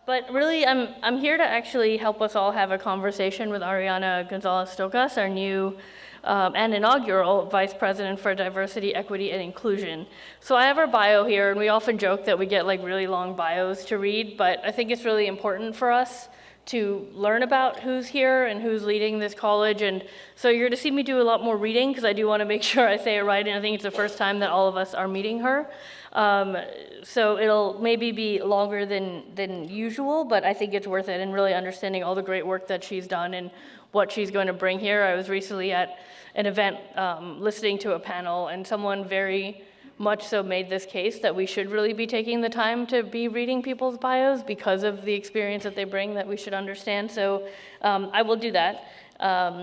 But really, I'm here to actually help us all have a conversation with Ariana González-Stokas, our new and inaugural Vice President for Diversity, Equity, and Inclusion. So I have our bio here, and we often joke that we get like really long bios to read, but I think it's really important for us to learn about who's here and who's leading this college. And so you're going to see me do a lot more reading because I do want to make sure I say it right, and I think it's the first time that all of us are meeting her. So it'll maybe be longer than usual, but I think it's worth it, and really understanding all the great work that she's done and what she's going to bring here. I was recently at an event listening to a panel, and someone very much so made this case that we should really be taking the time to be reading people's bios because of the experience that they bring that we should understand. So I will do that.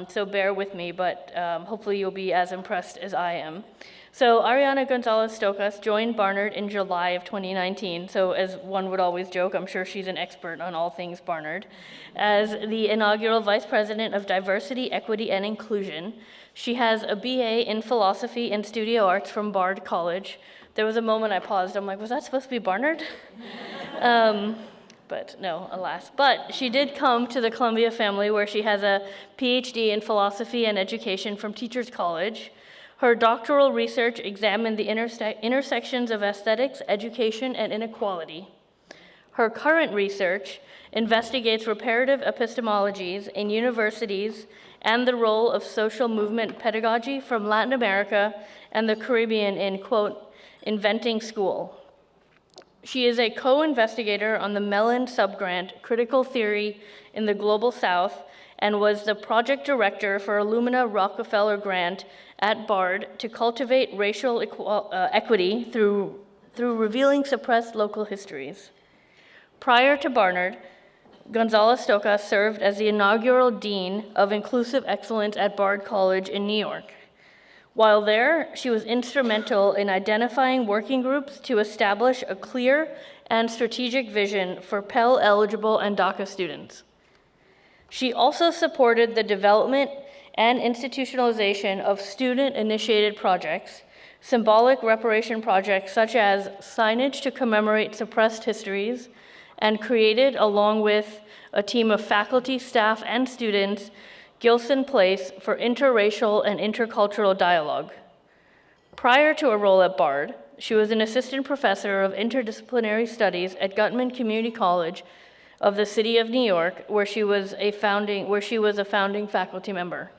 So bear with me, but hopefully you'll be as impressed as I am. So Ariana González-Stokas joined Barnard in July of 2019. So as one would always joke, I'm sure she's an expert on all things Barnard. As the inaugural Vice President of Diversity, Equity, and Inclusion, she has a BA in Philosophy and Studio Arts from Bard College. There was a moment I paused. I'm like, was that supposed to be Barnard? But no, alas. But she did come to the Columbia family, where she has a PhD in Philosophy and Education from Teachers College. Her doctoral research examined the intersections of aesthetics, education, and inequality. Her current research investigates reparative epistemologies in universities and the role of social movement pedagogy from Latin America and the Caribbean in, quote, inventing school. She is a co-investigator on the Menon subgrant, Critical Theory in the Global South, and was the project director for Illumina Rockefeller Grant at Bard to cultivate racial equity through revealing suppressed local histories. Prior to Barnard, González-Stokas served as the inaugural Dean of Inclusive Excellence at Bard College in New York. While there, she was instrumental in identifying working groups to establish a clear and strategic vision for Pell-eligible and DACA students. She also supported the development and institutionalization of student-initiated projects, symbolic reparation projects such as signage to commemorate suppressed histories, and created, along with a team of faculty, staff, and students, Gilson Place for interracial and intercultural dialogue. Prior to a role at Bard, she was an assistant professor of interdisciplinary studies at Gutman Community College of the City of New York, where she was a founding faculty member.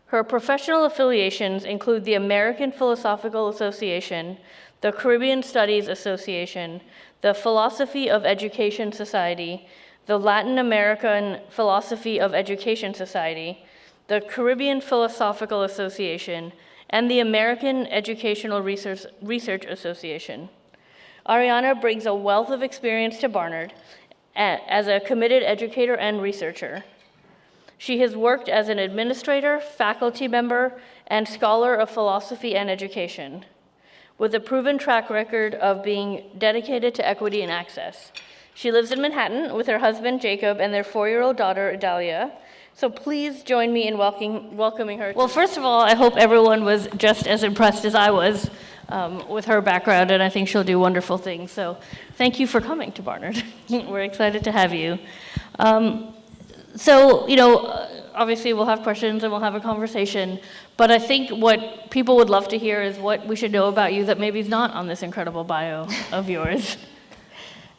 Her professional affiliations include the American Philosophical Association, the Caribbean Studies Association, the Philosophy of Education Society, the Latin American Philosophy of Education Society, the Caribbean Philosophical Association, and the American Educational Research Association. Ariana brings a wealth of experience to Barnard as a committed educator and researcher. She has worked as an administrator, faculty member, and scholar of philosophy and education, with a proven track record of being dedicated to equity and access. She lives in Manhattan with her husband, Jacob, and their 4-year-old daughter, Adalia. So please join me in welcoming her. Well, first of all, I hope everyone was just as impressed as I was with her background, and I think she'll do wonderful things. So thank you for coming to Barnard. We're excited to have you. So, obviously we'll have questions and we'll have a conversation, but I think what people would love to hear is what we should know about you that maybe is not on this incredible bio of yours.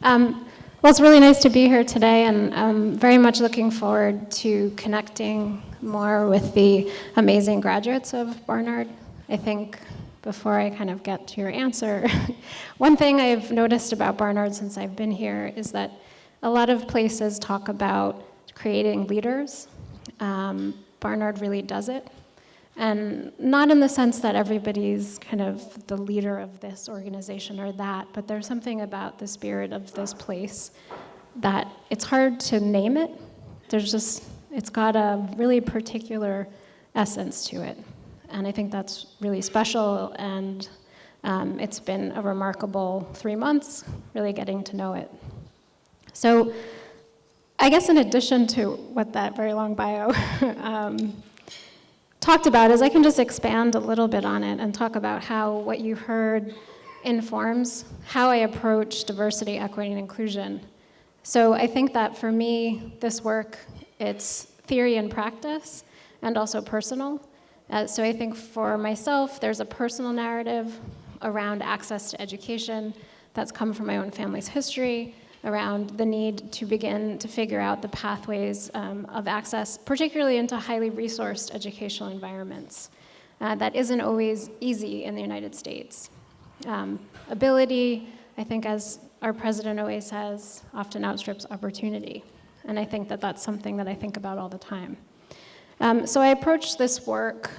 Well, it's really nice to be here today, and I'm very much looking forward to connecting more with the amazing graduates of Barnard. I think before I kind of get to your answer, one thing I've noticed about Barnard since I've been here is that a lot of places talk about creating leaders. Barnard really does it. And not in the sense that everybody's kind of the leader of this organization or that, but there's something about the spirit of this place that it's hard to name it. It's got a really particular essence to it. And I think that's really special, and it's been a remarkable 3 months, really getting to know it. So I guess in addition to what that very long bio talked about, is I can just expand a little bit on it and talk about how what you heard informs how I approach diversity, equity, and inclusion So I think that for me, this work, it's theory and practice, and also personal. So I think for myself, there's a personal narrative around access to education that's come from my own family's history, around the need to begin to figure out the pathways of access, particularly into highly resourced educational environments. That isn't always easy in the United States. Ability, I think, as our president always says, often outstrips opportunity. And I think that that's something that I think about all the time. So I approached this work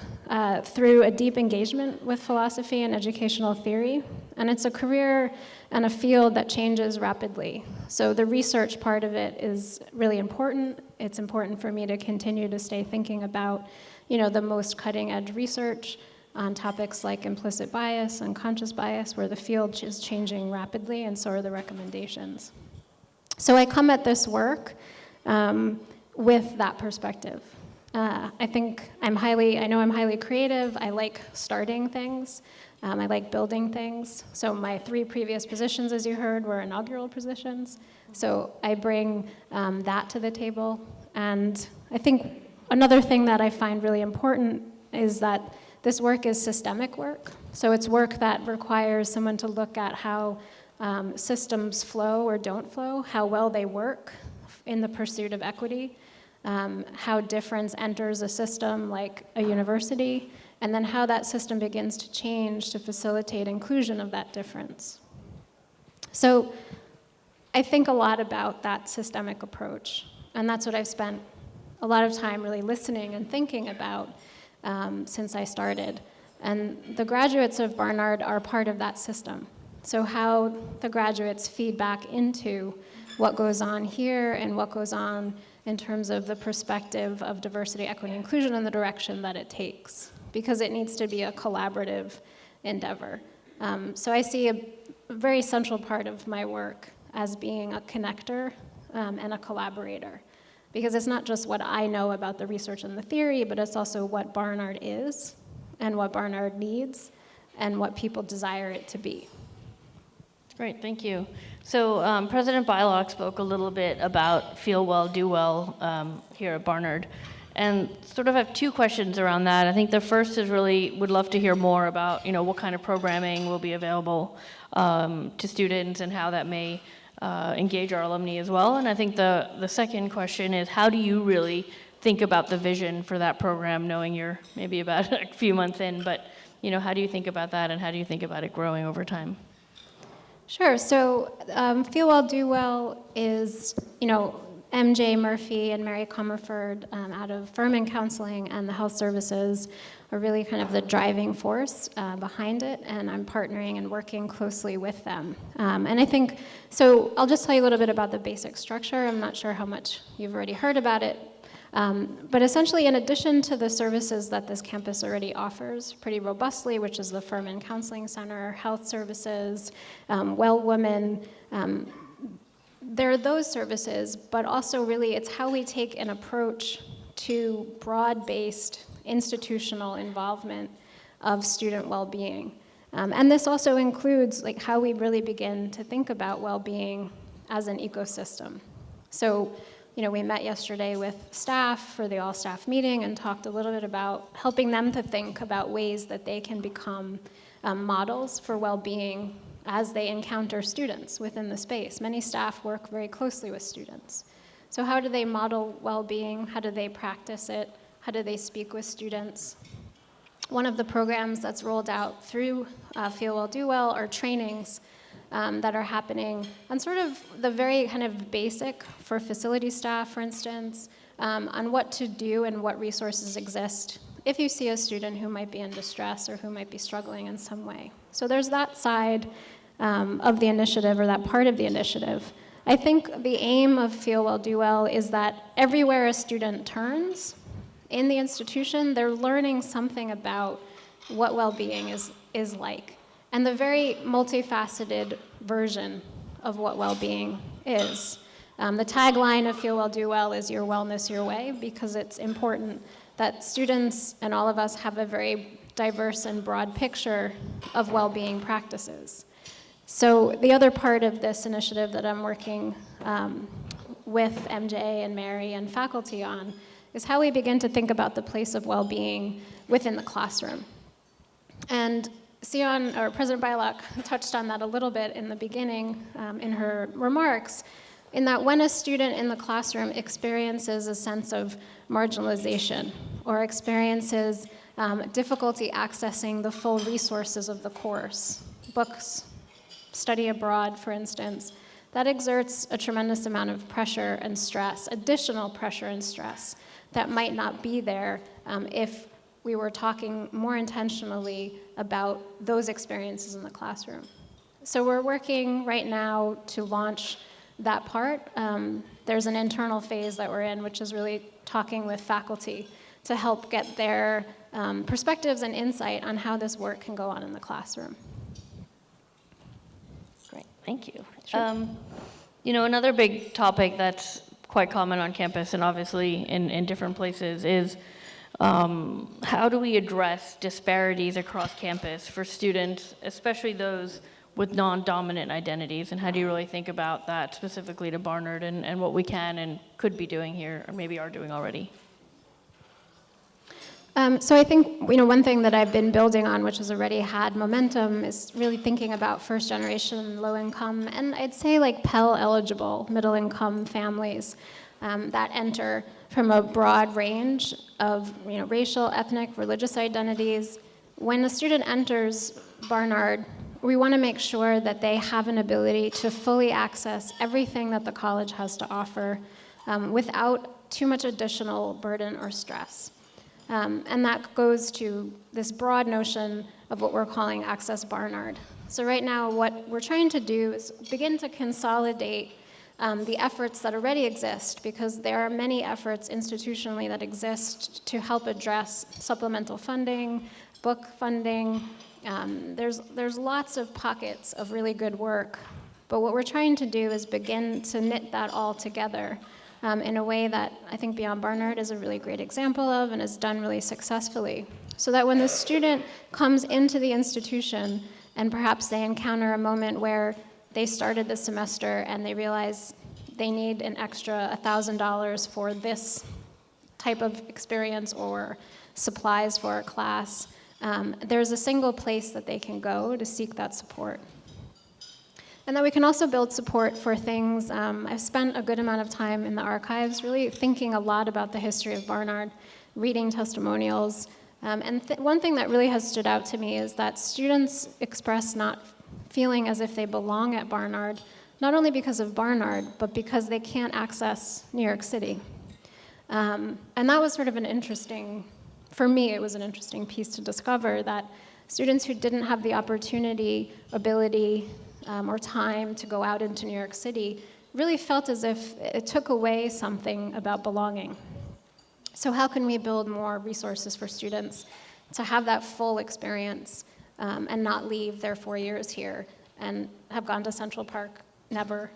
through a deep engagement with philosophy and educational theory, and it's a career and a field that changes rapidly. So the research part of it is really important. It's important for me to continue to stay thinking about, the most cutting-edge research on topics like implicit bias and conscious bias, where the field is changing rapidly, and so are the recommendations. So I come at this work with that perspective. I think I know I'm highly creative. I like starting things. I like building things. So my 3 previous positions, as you heard, were inaugural positions. So I bring that to the table. And I think another thing that I find really important is that this work is systemic work. So it's work that requires someone to look at how systems flow or don't flow, how well they work in the pursuit of equity, how difference enters a system like a university, and then how that system begins to change to facilitate inclusion of that difference. So I think a lot about that systemic approach, and that's what I've spent a lot of time really listening and thinking about since I started. And the graduates of Barnard are part of that system. So how the graduates feed back into what goes on here and what goes on in terms of the perspective of diversity, equity, inclusion and the direction that it takes, because it needs to be a collaborative endeavor. So I see a very central part of my work as being a connector and a collaborator, because it's not just what I know about the research and the theory, but it's also what Barnard is and what Barnard needs and what people desire it to be. Great, thank you. So President Bylock spoke a little bit about feel well, do well here at Barnard, and sort of have 2 questions around that. I think the first is really would love to hear more about what kind of programming will be available to students and how that may engage our alumni as well. And I think the second question is how do you really think about the vision for that program, knowing you're maybe about a few months in, but how do you think about that and how do you think about it growing over time? Sure. So Feel Well, Do Well is, MJ Murphy and Mary Comerford out of Furman Counseling and the Health Services are really kind of the driving force behind it, and I'm partnering and working closely with them. And I think, so I'll just tell you a little bit about the basic structure. I'm not sure how much you've already heard about it. But essentially, in addition to the services that this campus already offers pretty robustly, which is the Furman Counseling Center, Health Services, Well Women, there are those services, but also really it's how we take an approach to broad-based institutional involvement of student well-being. And this also includes how we really begin to think about well-being as an ecosystem. So, we met yesterday with staff for the all-staff meeting and talked a little bit about helping them to think about ways that they can become models for well-being as they encounter students within the space. Many staff work very closely with students. So how do they model well-being? How do they practice it? How do they speak with students? One of the programs that's rolled out through Feel Well, Do Well are trainings that are happening on sort of the very kind of basic for facility staff, for instance, on what to do and what resources exist if you see a student who might be in distress or who might be struggling in some way. So there's that side of the initiative, or that part of the initiative. I think the aim of Feel Well, Do Well is that everywhere a student turns in the institution, they're learning something about what well-being is like, and the very multifaceted version of what well-being is. The tagline of Feel Well, Do Well is your wellness, your way, because it's important that students and all of us have a very diverse and broad picture of well-being practices. So the other part of this initiative that I'm working with MJ and Mary and faculty on is how we begin to think about the place of well-being within the classroom. And Sion, or President Beilock, touched on that a little bit in the beginning in her remarks, in that when a student in the classroom experiences a sense of marginalization or experiences difficulty accessing the full resources of the course, books, study abroad, for instance, that exerts a tremendous amount of pressure and stress, additional pressure and stress that might not be there if we were talking more intentionally about those experiences in the classroom. So we're working right now to launch that part. There's an internal phase that we're in, which is really talking with faculty to help get their perspectives and insight on how this work can go on in the classroom. Great, thank you. Sure. Another big topic that's quite common on campus and obviously in different places is how do we address disparities across campus for students, especially those with non-dominant identities, and how do you really think about that specifically to Barnard and what we can and could be doing here, or maybe are doing already? So I think one thing that I've been building on, which has already had momentum, is really thinking about first-generation low-income, and I'd say like Pell-eligible middle-income families that enter from a broad range of racial, ethnic, religious identities. When a student enters Barnard, we want to make sure that they have an ability to fully access everything that the college has to offer without too much additional burden or stress. And that goes to this broad notion of what we're calling Access Barnard. So right now, what we're trying to do is begin to consolidate the efforts that already exist, because there are many efforts institutionally that exist to help address supplemental funding, book funding. There's lots of pockets of really good work, but what we're trying to do is begin to knit that all together in a way that I think Beyond Barnard is a really great example of and is done really successfully, so that when the student comes into the institution and perhaps they encounter a moment where they started the semester and they realize they need an extra $1,000 for this type of experience or supplies for a class, there's a single place that they can go to seek that support. And that we can also build support for things. I've spent a good amount of time in the archives really thinking a lot about the history of Barnard, reading testimonials. And one thing that really has stood out to me is that students express not feeling as if they belong at Barnard, not only because of Barnard, but because they can't access New York City. And that was sort of for me, it was an interesting piece to discover that students who didn't have the opportunity, ability, or time to go out into New York City really felt as if it took away something about belonging. So how can we build more resources for students to have that full experience and not leave their 4 years here and have gone to Central Park never,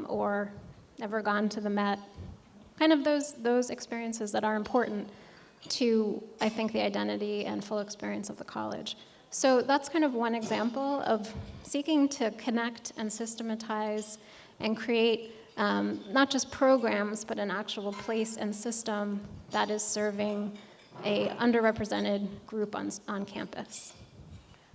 or never gone to the Met? Kind of those experiences that are important to, I think, the identity and full experience of the college. So that's kind of one example of seeking to connect and systematize and create not just programs, but an actual place and system that is serving a underrepresented group on campus.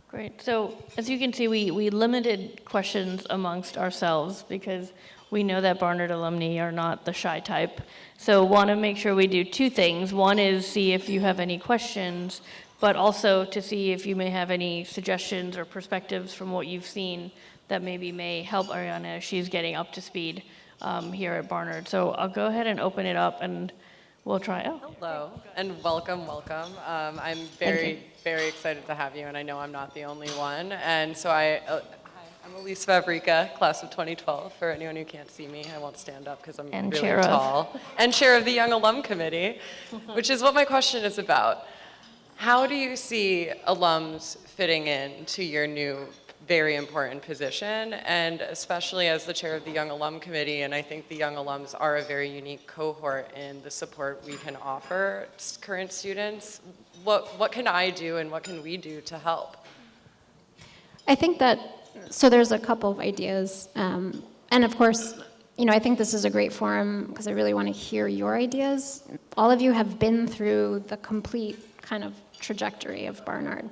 Great. So as you can see, we limited questions amongst ourselves because we know that Barnard alumni are not the shy type. So want to make sure we do two things. One is see if you have any questions, but also to see if you may have any suggestions or perspectives from what you've seen that maybe may help Ariana as she's getting up to speed here at Barnard. So I'll go ahead and open it up and we'll try. Hello, and welcome. I'm very excited to have you, and I know I'm not the only one. And so hi, I'm Elise Fabrica, class of 2012. For anyone who can't see me, I won't stand up because I'm really tall. And chair of the Young Alum Committee, which is what my question is about. How do you see alums fitting into your new, very important position, and especially as the chair of the Young Alum Committee, and I think the young alums are a very unique cohort in the support we can offer current students. What can I do and what can we do to help? I think that so there's a couple of ideas. And of course, I think this is a great forum because I really want to hear your ideas. All of you have been through the complete kind of trajectory of Barnard.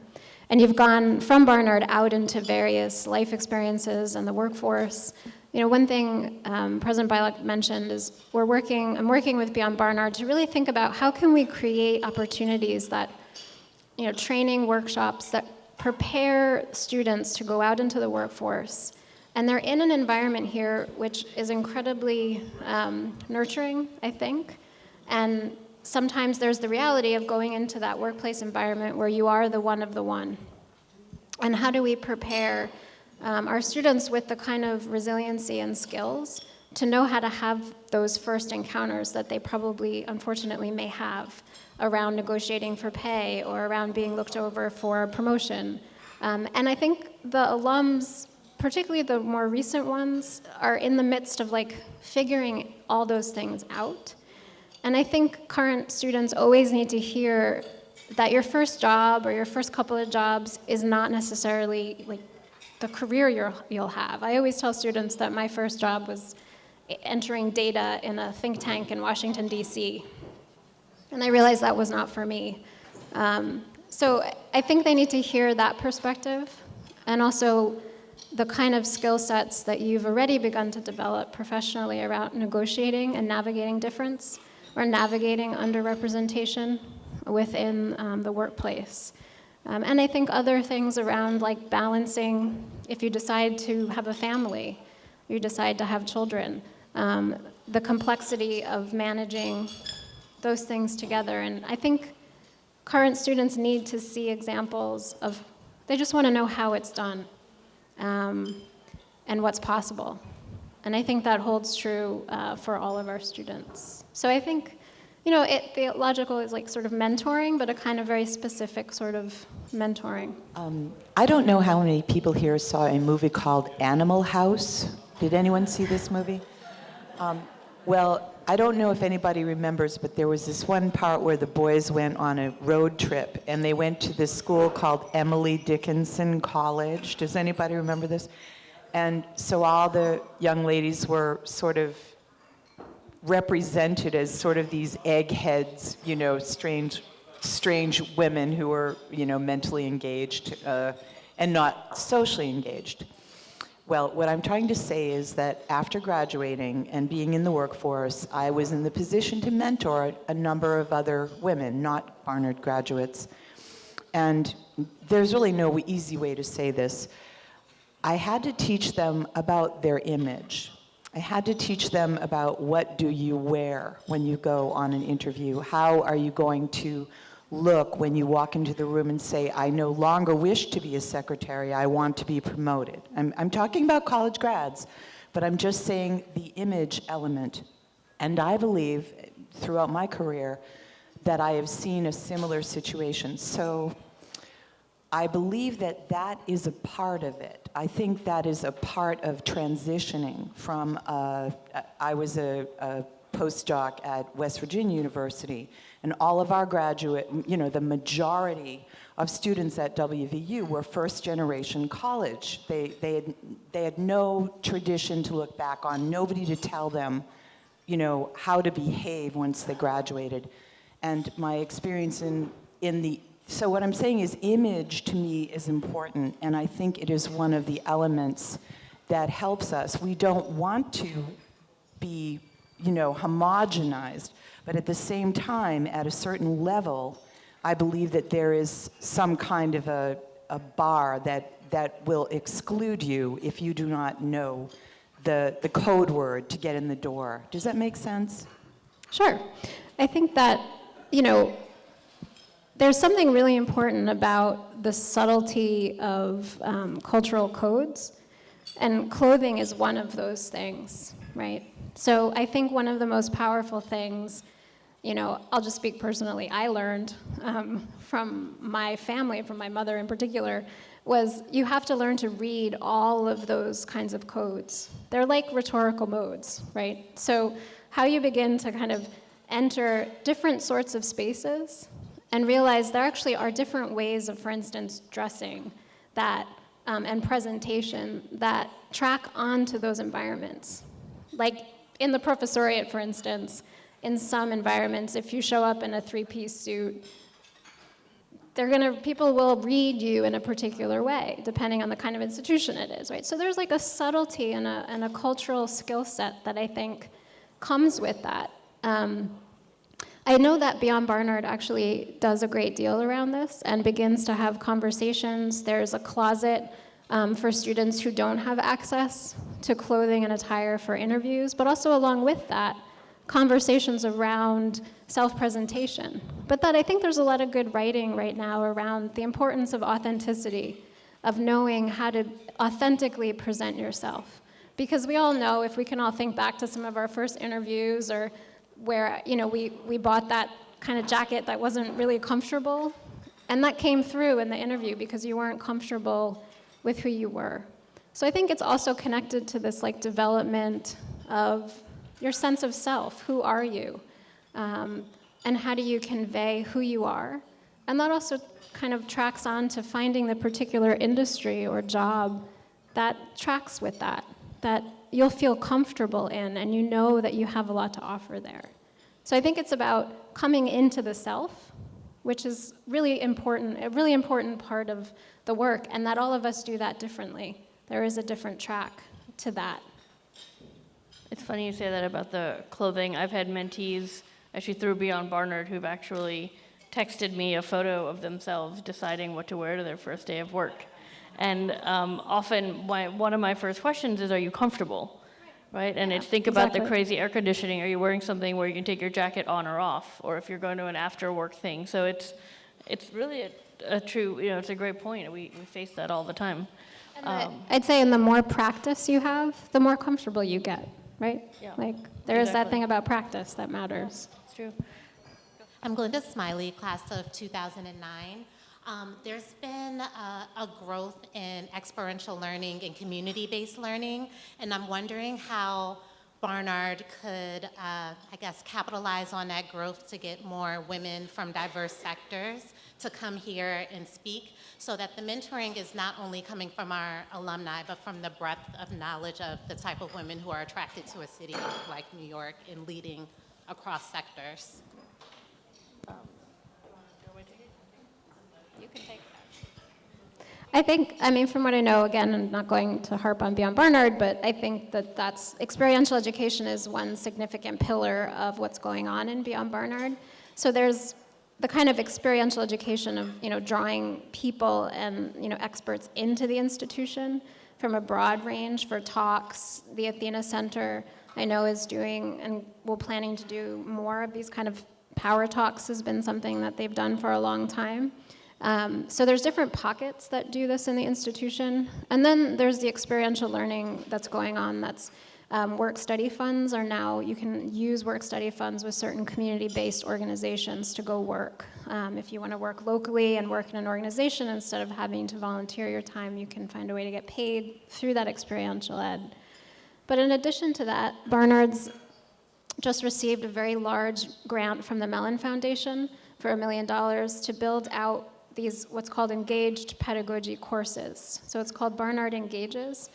And you've gone from Barnard out into various life experiences and the workforce. One thing President Bilek mentioned is I'm working with Beyond Barnard to really think about how can we create opportunities that, training workshops that prepare students to go out into the workforce. And they're in an environment here which is incredibly nurturing, I think. And sometimes there's the reality of going into that workplace environment where you are the one of the one. And how do we prepare our students with the kind of resiliency and skills to know how to have those first encounters that they probably, unfortunately, may have around negotiating for pay or around being looked over for promotion. And I think the alums, particularly the more recent ones, are in the midst of figuring all those things out. And I think current students always need to hear that your first job or your first couple of jobs is not necessarily the career you'll have. I always tell students that my first job was entering data in a think tank in Washington, D.C. And I realized that was not for me. So I think they need to hear that perspective, and also the kind of skill sets that you've already begun to develop professionally around negotiating and navigating difference or navigating underrepresentation within the workplace. And I think other things around balancing, if you decide to have a family, you decide to have children, the complexity of managing those things together. And I think current students need to see examples of, they just want to know how it's done and what's possible. And I think that holds true for all of our students. So I think, the logical is sort of mentoring, but a kind of very specific sort of mentoring. I don't know how many people here saw a movie called Animal House. Did anyone see this movie? Well, I don't know if anybody remembers, but there was this one part where the boys went on a road trip, and they went to this school called Emily Dickinson College. Does anybody remember this? And so all the young ladies were sort of represented as sort of these eggheads, strange women who were, mentally engaged and not socially engaged. Well, what I'm trying to say is that after graduating and being in the workforce, I was in the position to mentor a number of other women, not Barnard graduates. And there's really no easy way to say this. I had to teach them about their image. I had to teach them about what do you wear when you go on an interview. How are you going to look when you walk into the room and say, I no longer wish to be a secretary, I want to be promoted. I'm talking about college grads, but I'm just saying the image element. And I believe throughout my career that I have seen a similar situation. So I believe that that is a part of it. I think that is a part of transitioning from, I was a postdoc at West Virginia University, and all of our graduate, the majority of students at WVU were first generation college. They had no tradition to look back on, nobody to tell them, how to behave once they graduated. And my experience so what I'm saying is image to me is important, and I think it is one of the elements that helps us. We don't want to be, homogenized, but at the same time, at a certain level, I believe that there is some kind of a bar that will exclude you if you do not know the code word to get in the door. Does that make sense? Sure. I think that, there's something really important about the subtlety of cultural codes, and clothing is one of those things, right? So I think one of the most powerful things, I'll just speak personally, I learned from my family, from my mother in particular, was you have to learn to read all of those kinds of codes. They're like rhetorical modes, right? So how you begin to kind of enter different sorts of spaces and realize there actually are different ways of, for instance, dressing that and presentation that track onto those environments. Like in the professoriate, for instance, in some environments, if you show up in a three-piece suit, people will read you in a particular way, depending on the kind of institution it is, right? So there's like a subtlety and a cultural skill set that I think comes with that. I know that Beyond Barnard actually does a great deal around this and begins to have conversations. There's a closet for students who don't have access to clothing and attire for interviews, but also along with that, conversations around self-presentation. But that I think there's a lot of good writing right now around the importance of authenticity, of knowing how to authentically present yourself. Because we all know, if we can all think back to some of our first interviews or where we bought that kind of jacket that wasn't really comfortable, and that came through in the interview because you weren't comfortable with who you were. So I think it's also connected to this like development of your sense of self. Who are you? And how do you convey who you are? And that also kind of tracks on to finding the particular industry or job that tracks with that you'll feel comfortable in and you know that you have a lot to offer there. So I think it's about coming into the self, which is really important, a really important part of the work, and that all of us do that differently. There is a different track to that. It's funny you say that about the clothing. I've had mentees, actually through Beyond Barnard, who've actually texted me a photo of themselves deciding what to wear to their first day of work. And often one of my first questions is, are you comfortable? Right? And it's think about the crazy air conditioning. Are you wearing something where you can take your jacket on or off? Or if you're going to an after work thing. So it's really a true, it's a great point. We face that all the time. I'd say, and the more practice you have, the more comfortable you get, right? Yeah, like there is that thing about practice that matters. It's true. I'm Glinda Smiley, class of 2009. There's been a growth in experiential learning and community-based learning, and I'm wondering how Barnard could, capitalize on that growth to get more women from diverse sectors to come here and speak, so that the mentoring is not only coming from our alumni, but from the breadth of knowledge of the type of women who are attracted to a city like New York and leading across sectors. You can take that. From what I know, again, I'm not going to harp on Beyond Barnard, but I think that's experiential education is one significant pillar of what's going on in Beyond Barnard. So there's the kind of experiential education of, drawing people and, experts into the institution from a broad range for talks. The Athena Center, I know, is doing, and we're planning to do more of these kind of power talks, has been something that they've done for a long time. So there's different pockets that do this in the institution. And then there's the experiential learning that's going on. That's work study funds are now, you can use work study funds with certain community-based organizations to go work. If you want to work locally and work in an organization, instead of having to volunteer your time, you can find a way to get paid through that experiential ed. But in addition to that, Barnard's just received a very large grant from the Menon Foundation for $1 million to build out these what's called engaged pedagogy courses. So it's called Barnard Engages.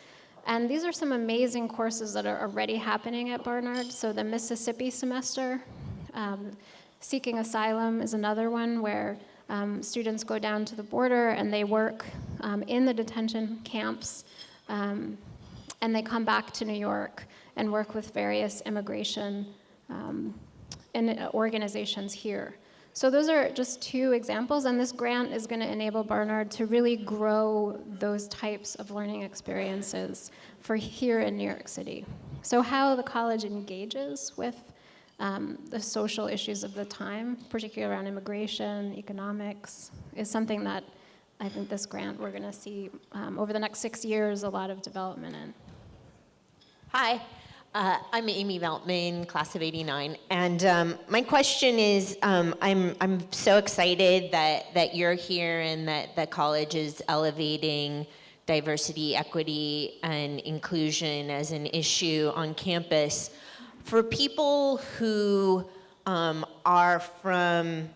And these are some amazing courses that are already happening at Barnard. So the Mississippi semester, Seeking Asylum is another one where students go down to the border and they work in the detention camps, and they come back to New York and work with various immigration and organizations here. So those are just two examples, and this grant is going to enable Barnard to really grow those types of learning experiences for here in New York City. So how the college engages with the social issues of the time, particularly around immigration, economics, is something that I think this grant we're going to see over the next 6 years a lot of development in. Hi. I'm Amy Veltman, class of '89, and my question is, I'm so excited that you're here and that the college is elevating diversity, equity, and inclusion as an issue on campus. For people who are from,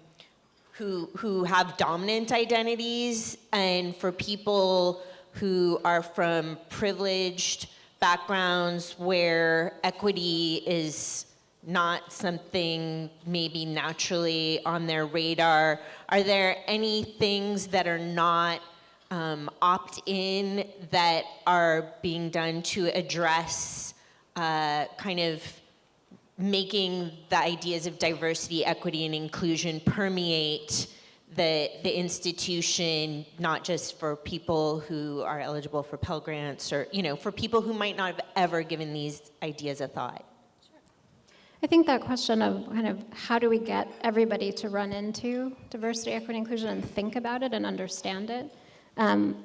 who have dominant identities, and for people who are from privileged backgrounds where equity is not something maybe naturally on their radar? Are there any things that are not opt-in that are being done to address kind of making the ideas of diversity, equity, and inclusion permeate the institution, not just for people who are eligible for Pell Grants or, for people who might not have ever given these ideas a thought? I think that question of kind of how do we get everybody to run into diversity, equity, inclusion and think about it and understand it. I'm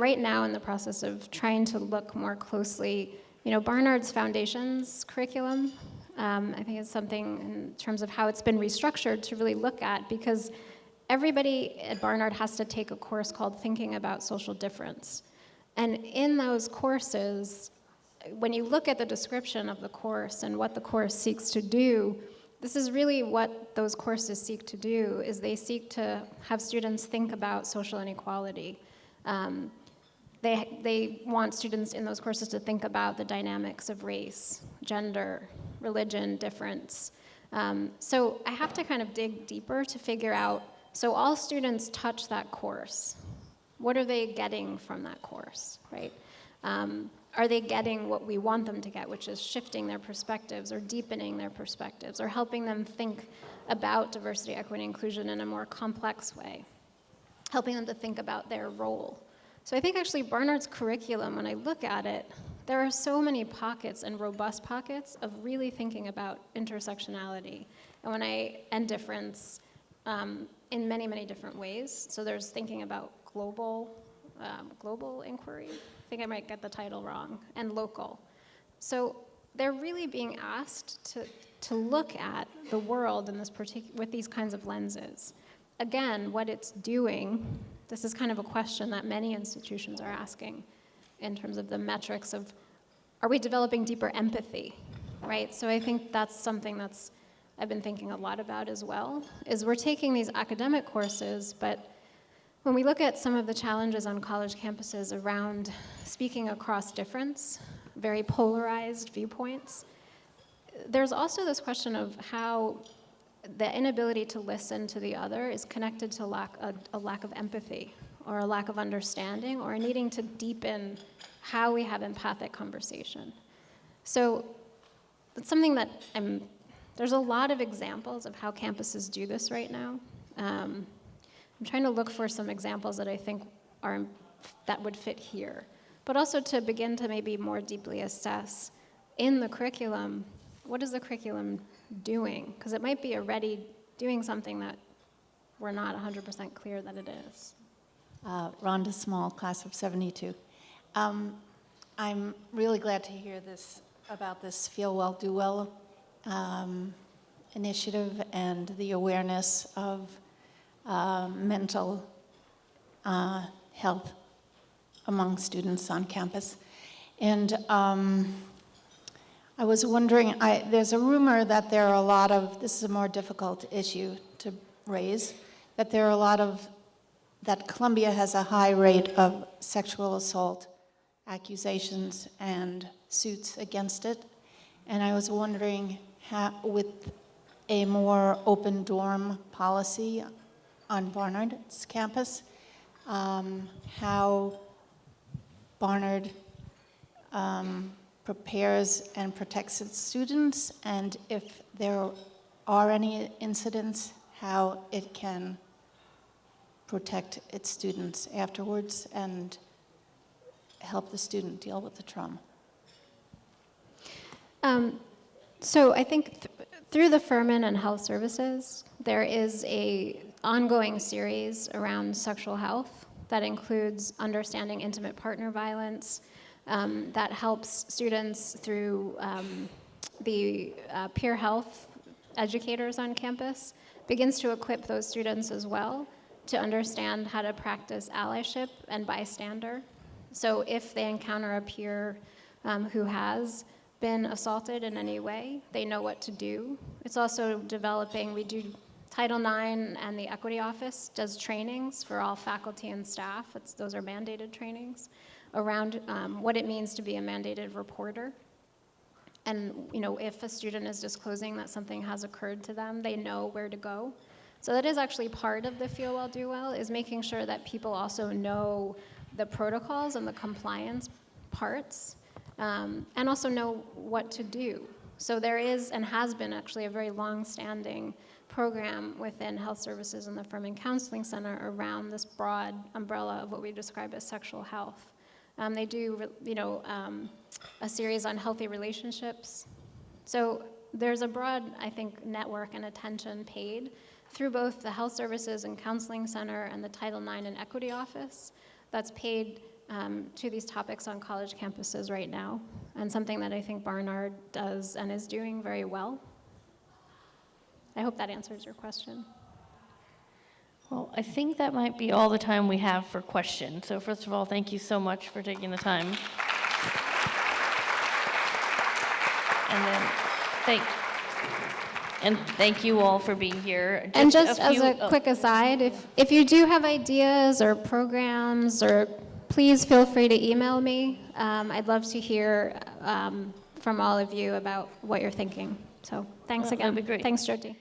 right now in the process of trying to look more closely, Barnard's Foundations curriculum, I think it's something in terms of how it's been restructured to really look at, because everybody at Barnard has to take a course called Thinking About Social Difference. And in those courses, when you look at the description of the course and what the course seeks to do, this is really what those courses seek to do, is they seek to have students think about social inequality. They want students in those courses to think about the dynamics of race, gender, religion, difference. So I have to kind of dig deeper to figure out, so all students touch that course. What are they getting from that course, right? Are they getting what we want them to get, which is shifting their perspectives or deepening their perspectives or helping them think about diversity, equity, and inclusion in a more complex way, helping them to think about their role. So I think actually Barnard's curriculum, when I look at it, there are so many pockets and robust pockets of really thinking about intersectionality and difference in many, many different ways. So there's thinking about global inquiry, I think I might get the title wrong, and local. So they're really being asked to look at the world in with these kinds of lenses. Again, what it's doing, this is kind of a question that many institutions are asking in terms of the metrics of, are we developing deeper empathy, right? So I think that's something I've been thinking a lot about as well, is we're taking these academic courses, but when we look at some of the challenges on college campuses around speaking across difference, very polarized viewpoints, there's also this question of how the inability to listen to the other is connected to a lack of empathy or a lack of understanding or needing to deepen how we have empathic conversation. So it's something that there's a lot of examples of how campuses do this right now. I'm trying to look for some examples that I think that would fit here, but also to begin to maybe more deeply assess in the curriculum, what is the curriculum doing? Because it might be already doing something that we're not 100% clear that it is. Rhonda Small, class of 72. I'm really glad to hear about this Feel Well, Do Well initiative and the awareness of mental health among students on campus. And I was wondering, there's a rumor that there are a lot of, this is a more difficult issue to raise, that there are a lot of, that Columbia has a high rate of sexual assault accusations and suits against it. And I was wondering how, with a more open dorm policy on Barnard's campus, how Barnard prepares and protects its students, and if there are any incidents, how it can protect its students afterwards and help the student deal with the trauma. So I think through the Furman and Health Services, there is a ongoing series around sexual health that includes understanding intimate partner violence, that helps students through the peer health educators on campus, begins to equip those students as well to understand how to practice allyship and bystander. So if they encounter a peer who has been assaulted in any way, they know what to do. It's also developing, we do Title IX and the Equity Office does trainings for all faculty and staff. Those are mandated trainings around what it means to be a mandated reporter. And if a student is disclosing that something has occurred to them, they know where to go. So that is actually part of the Feel Well, Do Well, is making sure that people also know the protocols and the compliance parts, and also know what to do. So there is, and has been actually, a very long-standing program within health services and the Furman Counseling Center around this broad umbrella of what we describe as sexual health. They do, a series on healthy relationships. So there's a broad, I think, network and attention paid through both the Health Services and Counseling Center and the Title IX and Equity Office that's paid to these topics on college campuses right now, and something that I think Barnard does and is doing very well. I hope that answers your question. Well, I think that might be all the time we have for questions. So first of all, thank you so much for taking the time. And thank you all for being here. And just as a quick aside, if you do have ideas or programs, or please feel free to email me. I'd love to hear from all of you about what you're thinking. So thanks again. That'd be great. Thanks, Jyoti.